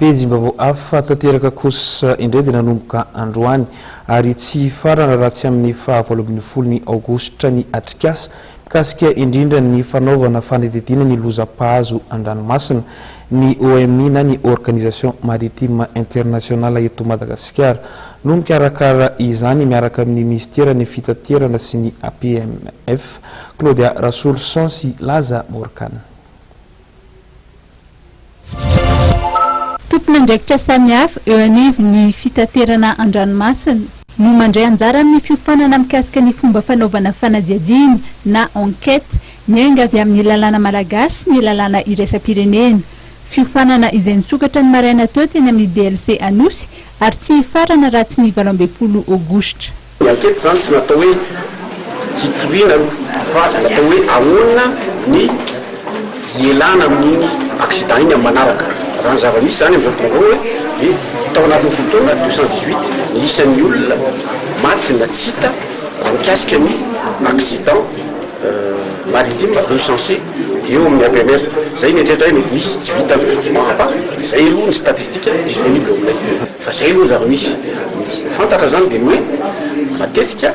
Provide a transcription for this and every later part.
Pejim-baovao hafa tanteraka kosa indray dia nanomboka androany ary tsy farana raha tsy amin'ny faha-20 aogositra ny atrikasa mikasika indrindra ny fanaovana fanadihadiana ny loza-pahazo an-dranomasina ny OMI na ny Organisation Maritime Internationale eto Madagasikara no mikarakara izany miaraka amin'ny ministera ny fitaterana sy ny APMF. Claudia Rasoulson sy Laza Morkana. Tompon'andraikitra samihafa eo anivon'ny fitaterana an-dranomasina no mandray anjara amin'ny fiofanana mikasika ny fomba fanaovana fanadihadiana na enquête miainga avy amin'ny lalàna malagasy ny lalàna iraisam-pirenena. Fiofanana izay nisokatra ny maraina teo teny amin'ny DLC Anosy ary tsy farana raha tsy ny 20 aogositra. Ny enquête zany tsy natao hoe hitoriana fa natao hoe ahoana ny ielana amin'ny accident iny amin'ny manaraka. Raha ny zava-misy zany amin'izao fotoana hoe tao anatin'ny fotoana 218 ny isan'ny olona maty na tsy hita raha mikasika ny accident maritime recensé eo amin'ny APMR. Zay mieritreritra hoe mety misy tsy vita recensement fa zay aloha ny statistique disponible aminay fa zay aloha zava-misy fantatra zany dia hoe matetika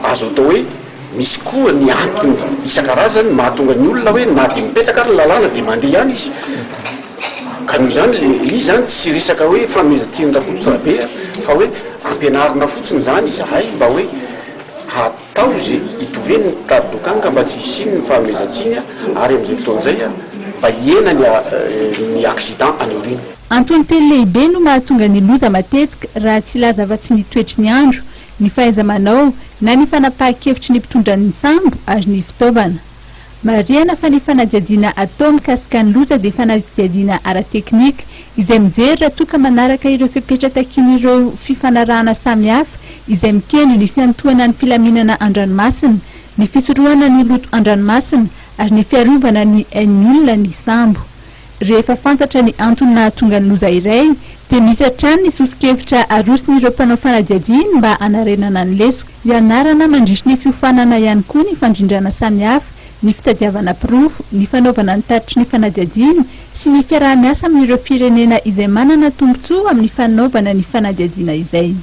azo atao hoe misy koa ny antony isan-karazany mahatonga ny olona hoe na dia mipetraka ary ny lalàna dia mandeha ihany izy ka noho izany izy zany tsy resaka hoe famezatsiny raha be fa hoe ampianarina fotsiny zany izahay mba hoe hatao zay itoveny ny tady dokanga mba tsy hisiny ny famezatsiny ary amin'izay fotoana izay mba hiena ny accident aneoriny. Antony teny lehibe no mahatonga ny loza matetika raha tsy laza-tsy ny toetry ny andro, ny fahaiza-manao na ny fanapahan-kevitry ny mpitondra ny sambo ary ny fitaovana. Marihana fa ny fanadihadiana atao mikasika ny loza dia fanadihadiana ara-teknika izay mijery raha toa ka manaraka ireo fipetratak'ireo fifanarahana samihafa izay mikendry ny fiantohana ny filaminana an-dranomasina, ny fisorohana ny loto an-dranomasina ary ny fiarovana ny ain'ny olona ny sambo. Rehefa fantatra ny antony nahatonga ny loza iray dia misy hatrany ny sosikevitra arosin'ireo mpanao fanadihadiana mba hanarenana ny lesoko, ianarana mandrisy ny fiofanana ihany koa ny fandrindrana samihafa, ny fitadiavana pirofo, ny fanaovana ny taritry ny fanadihadiana sy ny fiaraha-miasa amin'ireo firenena izay manana tombontsoa amin'ny fanaovana ny fanadihadiana izay.